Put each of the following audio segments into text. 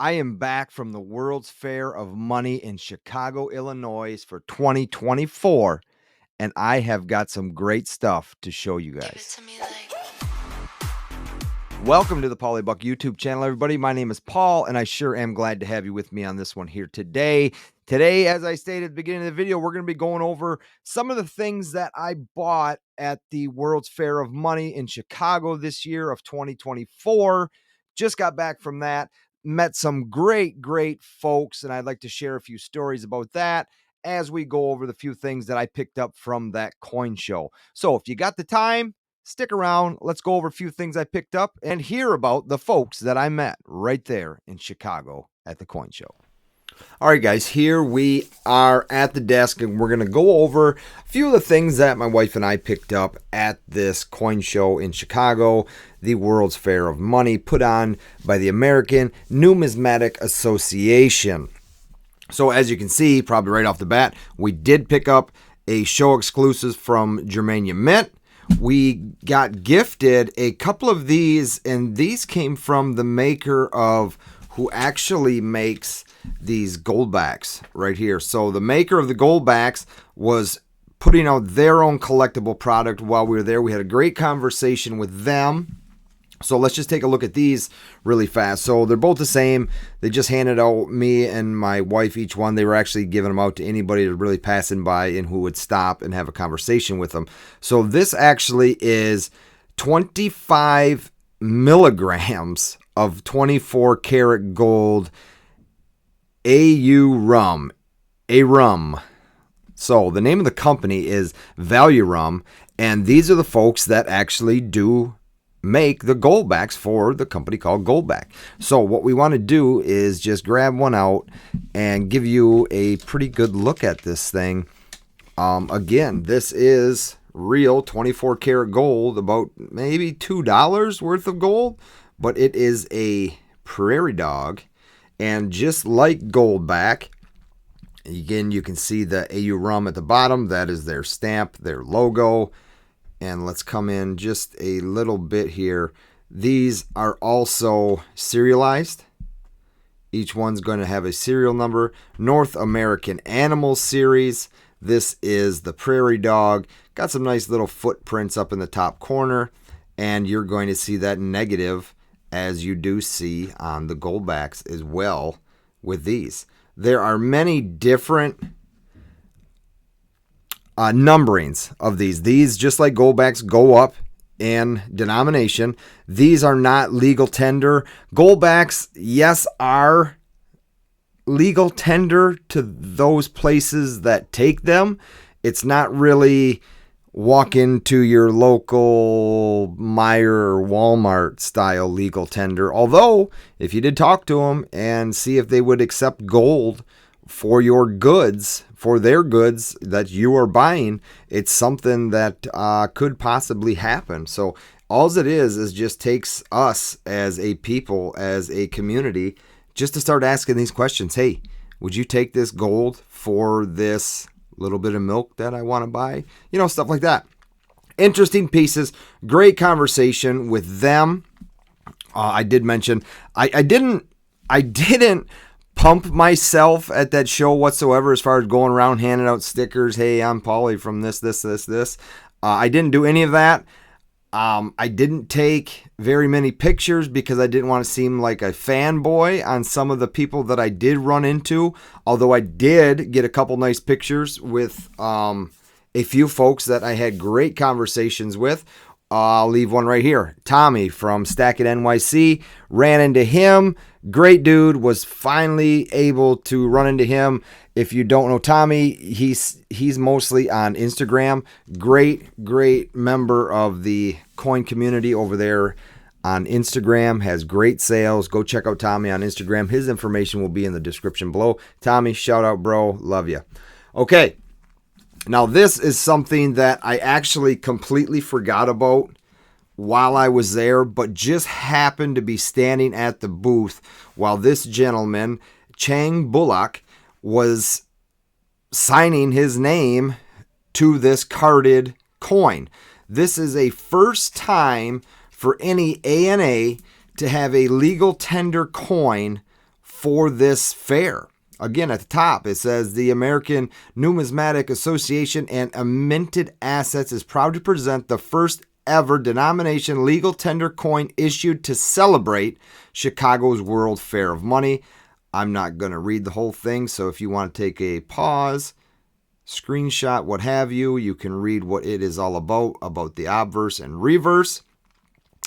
I am back from the World's Fair of Money in Chicago, Illinois for 2024, and I have got some great stuff to show you Give it guys. to me like. Welcome to the Paulybuck YouTube channel, everybody. My name is Paul, and I sure am glad to have you with me on this one here today. Today, as I stated at the beginning of the video, we're going to be going over some of the things that I bought at the World's Fair of Money in Chicago this year of 2024. Just got back from that, met some great folks, and I'd like to share a few stories about that as we go over the few things that I picked up from that coin show. So if you got the time, stick around. Let's go over a few things I picked up and hear about the folks that I met right there in Chicago at the coin show. All right, guys, here we are at the desk, and we're going to go over a few of the things that my wife and I picked up at this coin show in Chicago, the World's Fair of Money, put on by the American Numismatic Association. So as you can see, probably right off the bat, we did pick up a show exclusive from Germania Mint. We got gifted a couple of these, and these came from the maker of who actually makes these Goldbacks right here. So the maker of the Goldbacks was putting out their own collectible product while we were there. We had a great conversation with them. So let's just take a look at these really fast. So they're both the same. They just handed out me and my wife each one. They were actually giving them out to anybody that really passing by and who would stop and have a conversation with them. So this actually is 25 milligrams of 24 karat gold AU rum. A rum. So the name of the company is Value Rum, and these are the folks that actually do make the Goldbacks for the company called Goldback. So what we want to do is just grab one out and give you a pretty good look at this thing. Again, this is real 24 karat gold, about maybe $2 worth of gold, but it is a prairie dog. And just like Goldback, again, you can see the AU rum at the bottom. That is their stamp, their logo. And let's come in just a little bit here. These are also serialized. Each one's going to have a serial number. North American Animal Series. This is the Prairie Dog. Got some nice little footprints up in the top corner. And you're going to see that negative as you do see on the Goldbacks as well with these. There are many different numberings of these. These, just like Goldbacks, go up in denomination. These are not legal tender. Goldbacks, yes, are legal tender to those places that take them. It's not really walk into your local Meijer or Walmart style legal tender. Although, if you did talk to them and see if they would accept gold for your goods, for their goods that you are buying, it's something that could possibly happen. So all it is just takes us as a people, as a community, just to start asking these questions. Hey, would you take this gold for this little bit of milk that I want to buy? You know, stuff like that. Interesting pieces. Great conversation with them. I did mention I didn't pump myself at that show whatsoever as far as going around handing out stickers. Hey, I'm Pauly from this. I didn't do any of that. I didn't take very many pictures because I didn't want to seem like a fanboy on some of the people that I did run into. Although I did get a couple nice pictures with a few folks that I had great conversations with. I'll leave one right here. Tommy from Stackin NYC. Ran into him. Great dude. Was finally able to run into him. If you don't know Tommy, he's mostly on Instagram. Great member of the coin community over there on Instagram. Has great sales. Go check out Tommy on Instagram. His information will be in the description below. Tommy, shout out, bro. Love you. Okay. Now, this is something that I actually completely forgot about while I was there, but just happened to be standing at the booth while this gentleman, Chang Bullock, was signing his name to this carded coin. This is a first time for any ANA to have a legal tender coin for this fair. Again, at the top, it says the American Numismatic Association and Minted Assets is proud to present the first ever denomination legal tender coin issued to celebrate Chicago's World Fair of Money. I'm not going to read the whole thing, so if you want to take a pause, screenshot, what have you, you can read what it is all about the obverse and reverse.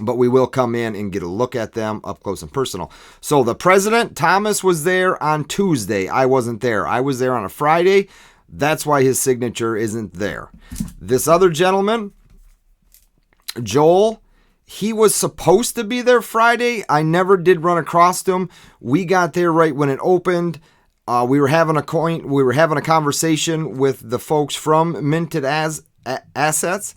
But we will come in and get a look at them up close and personal. So the president, Thomas, was there on Tuesday. I wasn't there. I was there on a Friday. That's why his signature isn't there. This other gentleman, Joel, he was supposed to be there Friday. I never did run across him. We got there right when it opened. We were having a conversation with the folks from Minted Assets.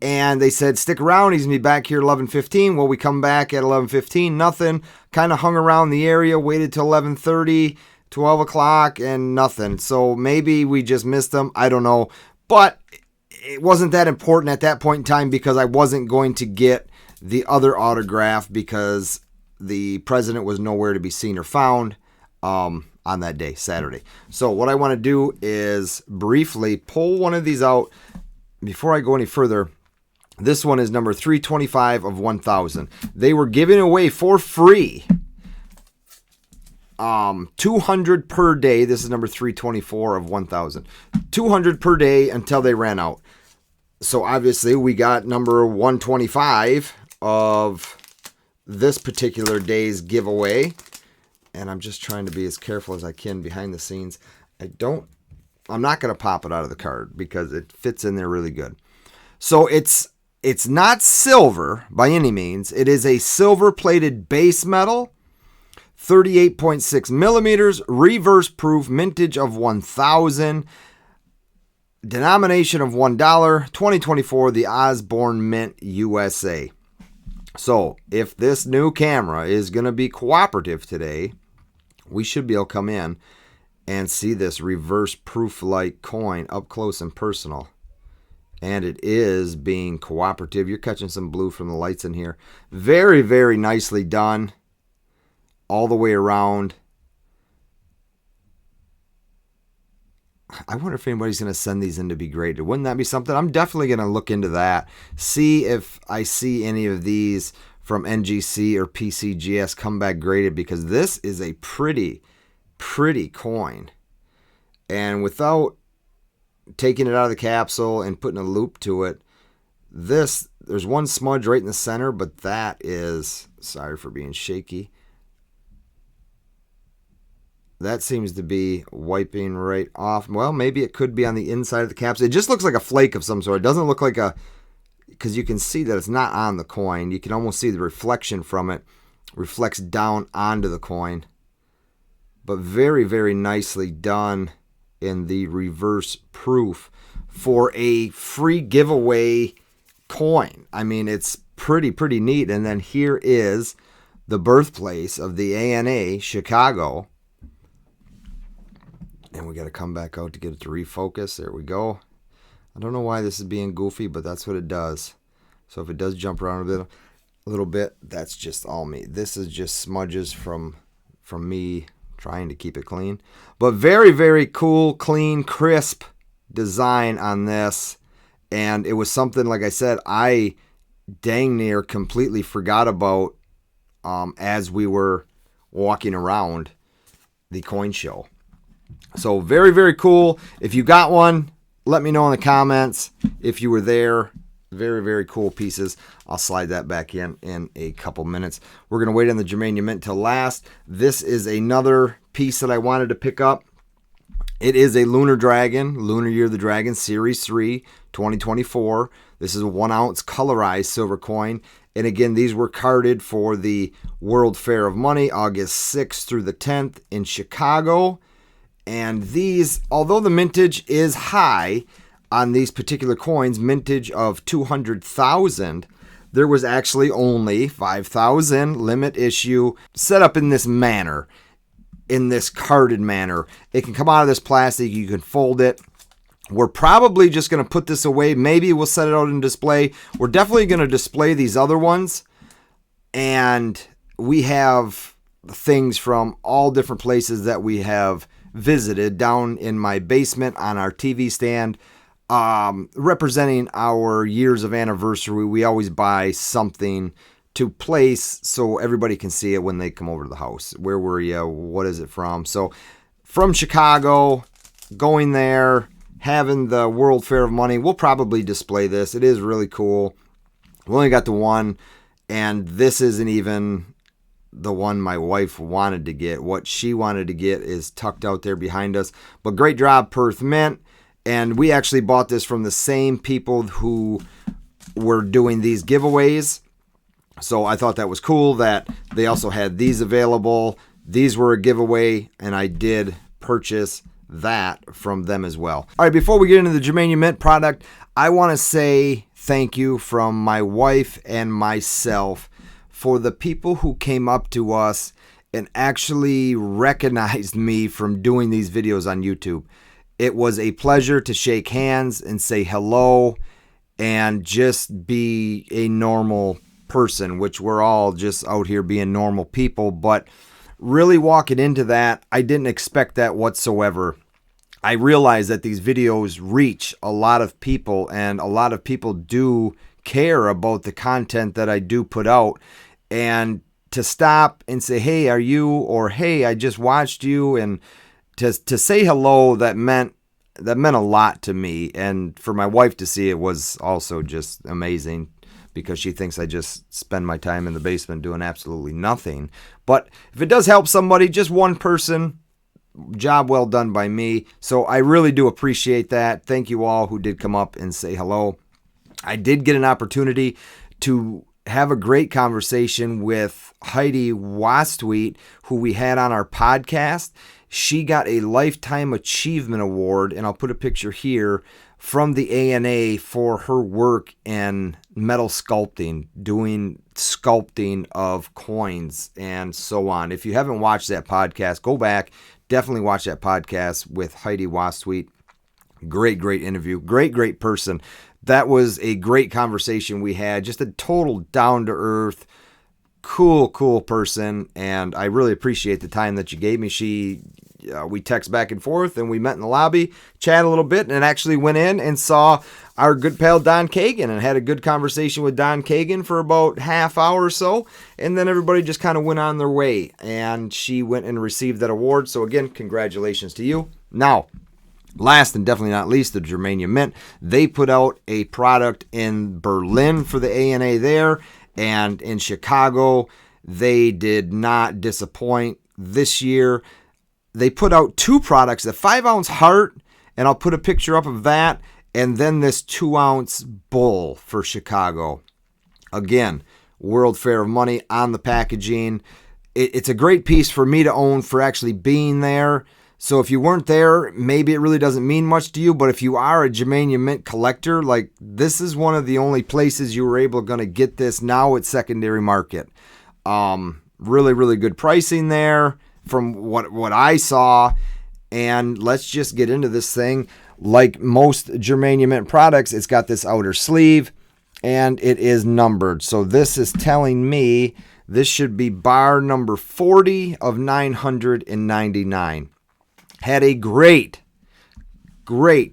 And they said, stick around. He's going to be back here at 11:15. Well, we come back at 11:15. Nothing. Kind of hung around the area, waited till 11:30, 12 o'clock, and nothing. So maybe we just missed him. I don't know. But it wasn't that important at that point in time because I wasn't going to get the other autograph because the president was nowhere to be seen or found on that day, Saturday. So what I want to do is briefly pull one of these out. Before I go any further, this one is number 325 of 1,000. They were giving away for free 200 per day. This is number 324 of 1,000. 200 per day until they ran out. So obviously we got number 125 of this particular day's giveaway. And I'm just trying to be as careful as I can behind the scenes. I'm not going to pop it out of the card because it fits in there really good. So it's not silver by any means. It is a silver-plated base metal, 38.6 millimeters, reverse proof, mintage of 1,000, denomination of $1, 2024, the Osborne Mint, USA. So if this new camera is going to be cooperative today, we should be able to come in and see this reverse proof-like coin up close and personal. And it is being cooperative. You're catching some blue from the lights in here. Very, very nicely done. All the way around. I wonder if anybody's going to send these in to be graded. Wouldn't that be something? I'm definitely going to look into that. See if I see any of these from NGC or PCGS come back graded, because this is a pretty coin. And without taking it out of the capsule and putting a loupe to it, there's one smudge right in the center, but that is, sorry for being shaky, that seems to be wiping right off. Well, maybe it could be on the inside of the capsule. It just looks like a flake of some sort. It doesn't look like because you can see that it's not on the coin. You can almost see the reflection from it reflects down onto the coin. But very, very nicely done in the reverse proof for a free giveaway coin. I mean, it's pretty neat. And then here is the birthplace of the ANA, Chicago. And we got to come back out to get it to refocus. There we go. I don't know why this is being goofy, but that's what it does. So if it does jump around a little bit, that's just all me. This is just smudges from me trying to keep it clean. But very, very cool, clean, crisp design on this. And it was something, like I said, I dang near completely forgot about as we were walking around the coin show. So very, very cool. If you got one, let me know in the comments if you were there. Very, very cool pieces. I'll slide that back in a couple minutes. We're going to wait on the Germania Mint till last. This is another piece that I wanted to pick up. It is a Lunar Dragon, Lunar Year of the Dragon, Series 3, 2024. This is a 1 ounce colorized silver coin. And again, these were carded for the World Fair of Money, August 6th through the 10th in Chicago. And these, although the mintage is high on these particular coins, mintage of 200,000, there was actually only 5,000 limit issue set up in this manner, in this carded manner. It can come out of this plastic. You can fold it. We're probably just going to put this away. Maybe we'll set it out in display. We're definitely going to display these other ones. And we have things from all different places that we have visited down in my basement on our TV stand. Representing our years of anniversary, we always buy something to place so everybody can see it when they come over to the house. Where were you? What is it from? So from Chicago, going there, having the World Fair of Money. We'll probably display this. It is really cool. We only got the one, and this isn't even the one my wife wanted to get. What she wanted to get is tucked out there behind us. But great job, Perth Mint. And we actually bought this from the same people who were doing these giveaways. So I thought that was cool that they also had these available. These were a giveaway, and I did purchase that from them as well. All right, before we get into the Germania Mint product, I want to say thank you from my wife and myself for the people who came up to us and actually recognized me from doing these videos on YouTube. It was a pleasure to shake hands and say hello and just be a normal person, which we're all just out here being normal people. But really walking into that, I didn't expect that whatsoever. I realized that these videos reach a lot of people, and a lot of people do care about the content that I do put out. And to stop and say, hey, are you, or hey, I just watched you, and to say hello, that meant a lot to me. And for my wife to see it was also just amazing, because she thinks I just spend my time in the basement doing absolutely nothing. But if it does help somebody, just one person, job well done by me. So I really do appreciate that. Thank you all who did come up and say hello. I did get an opportunity to have a great conversation with Heidi Wastweet, who we had on our podcast. She got a Lifetime Achievement Award, and I'll put a picture here, from the ANA for her work in metal sculpting, doing sculpting of coins and so on. If you haven't watched that podcast, go back. Definitely watch that podcast with Heidi Wastweet. Great interview. Great person. That was a great conversation we had. Just a total down-to-earth, cool person, and I really appreciate the time that you gave me. We text back and forth, and we met in the lobby, chat a little bit, and actually went in and saw our good pal Don Kagan and had a good conversation with Don Kagan for about half hour or so, and then everybody just kind of went on their way, and she went and received that award. So again, congratulations to you. Now, last and definitely not least, the Germania Mint. They put out a product in Berlin for the ANA there, and in Chicago. They did not disappoint this year. They put out two products, the 5-ounce heart, and I'll put a picture up of that, and then this 2-ounce bull for Chicago. Again, World Fair of Money on the packaging. It's a great piece for me to own for actually being there. So if you weren't there, maybe it really doesn't mean much to you, but if you are a Germania Mint collector, like, this is one of the only places you were able to get this now at secondary market. Really good pricing there from what I saw. And let's just get into this thing. Like most Germania Mint products, it's got this outer sleeve, and it is numbered. So this is telling me this should be bar number 40 of 999. Had a great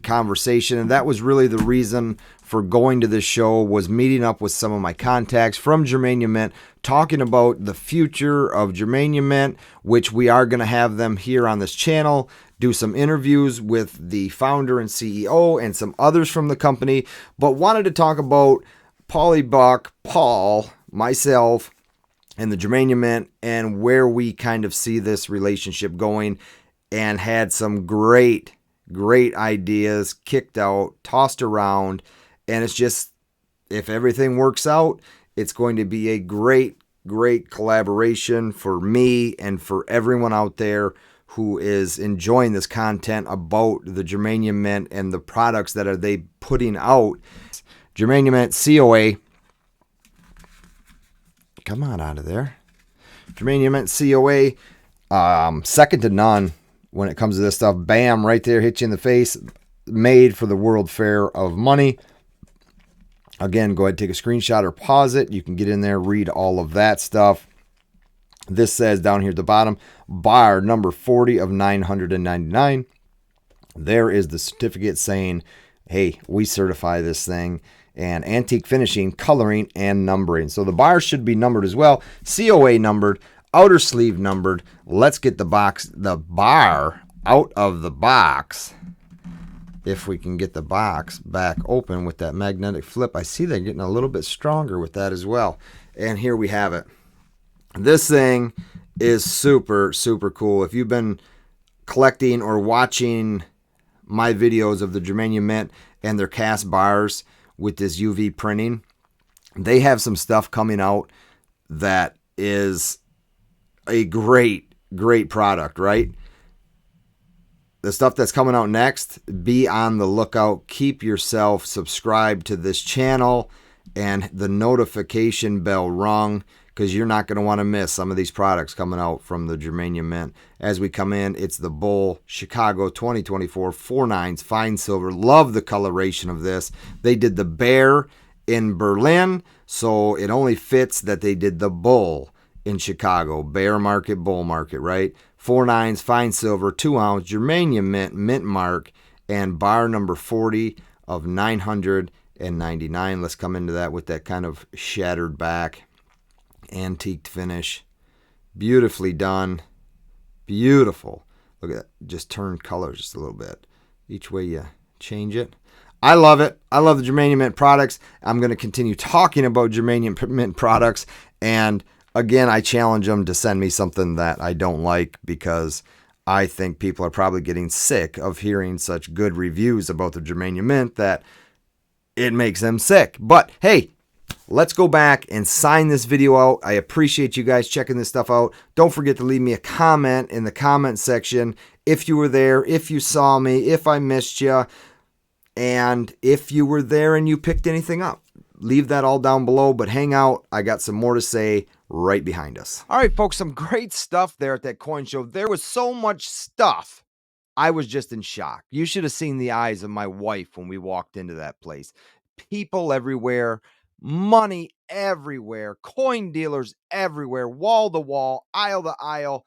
conversation, and that was really the reason for going to this show, was meeting up with some of my contacts from Germania Mint, talking about the future of Germania Mint, which we are going to have them here on this channel, do some interviews with the founder and CEO and some others from the company, but wanted to talk about Paulybuck, Paul, myself, and the Germania Mint, and where we kind of see this relationship going, and had some great ideas kicked out, tossed around. And it's just, if everything works out, it's going to be a great collaboration for me and for everyone out there who is enjoying this content about the Germania Mint and the products that are they putting out. Germania Mint COA. Come on out of there. Germania Mint COA. Second to none when it comes to this stuff. Bam, right there, hit you in the face. Made for the World Fair of Money. Again, go ahead and take a screenshot or pause it. You can get in there, read all of that stuff. This says down here at the bottom, bar number 40 of 999. There is the certificate saying, hey, we certify this thing, and antique finishing, coloring, and numbering. So the bar should be numbered as well. COA numbered, outer sleeve numbered. Let's get the bar out of the box. If we can get the box back open with that magnetic flip. I see they're getting a little bit stronger with that as well. And here we have it. This thing is super, super cool. If you've been collecting or watching my videos of the Germania Mint and their cast bars with this UV printing, they have some stuff coming out that is a great, great product, right? The stuff that's coming out next, be on the lookout. Keep yourself subscribed to this channel and the notification bell rung, because you're not going to want to miss some of these products coming out from the Germania Mint. As we come in, it's the Bull Chicago 2024 49s fine silver. Love the coloration of this. They did the bear in Berlin, so it only fits that they did the bull in Chicago. Bear market, bull market, right? 49s fine silver, 2-ounce Germania Mint, mint mark, and bar number 40 of 999. Let's come into that with that kind of shattered back. Antiqued finish, beautifully done, beautiful. Look at that, just turned colors just a little bit each way you change it. I love it. I love the Germania Mint products. I'm going to continue talking about Germania Mint products, and again, I challenge them to send me something that I don't like, because I think people are probably getting sick of hearing such good reviews about the Germania Mint that it makes them sick. But hey, let's go back and sign this video out. I appreciate you guys checking this stuff out. Don't forget to leave me a comment in the comment section if you were there, if you saw me, if I missed you, and if you were there and you picked anything up. Leave that all down below, but hang out. I got some more to say right behind us. All right, folks, some great stuff there at that coin show. There was so much stuff. I was just in shock. You should have seen the eyes of my wife when we walked into that place. People everywhere, money everywhere, coin dealers everywhere, wall to wall, aisle to aisle,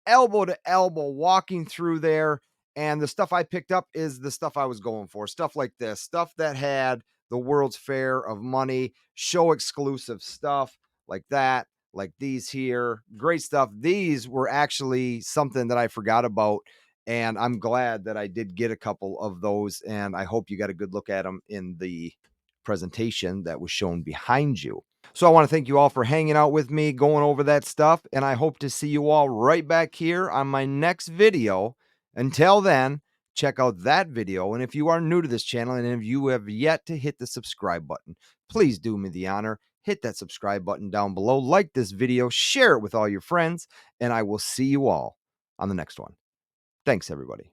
elbow to elbow, walking through there. And the stuff I picked up is the stuff I was going for. Stuff like this, stuff that had the World's Fair of money, show exclusive stuff like that, like these here. Great stuff. These were actually something that I forgot about, and I'm glad that I did get a couple of those, and I hope you got a good look at them in the presentation that was shown behind you. So I want to thank you all for hanging out with me, going over that stuff, and I hope to see you all right back here on my next video. Until then, check out that video. And if you are new to this channel and if you have yet to hit the subscribe button, please do me the honor. Hit that subscribe button down below. Like this video. Share it with all your friends. And I will see you all on the next one. Thanks, everybody.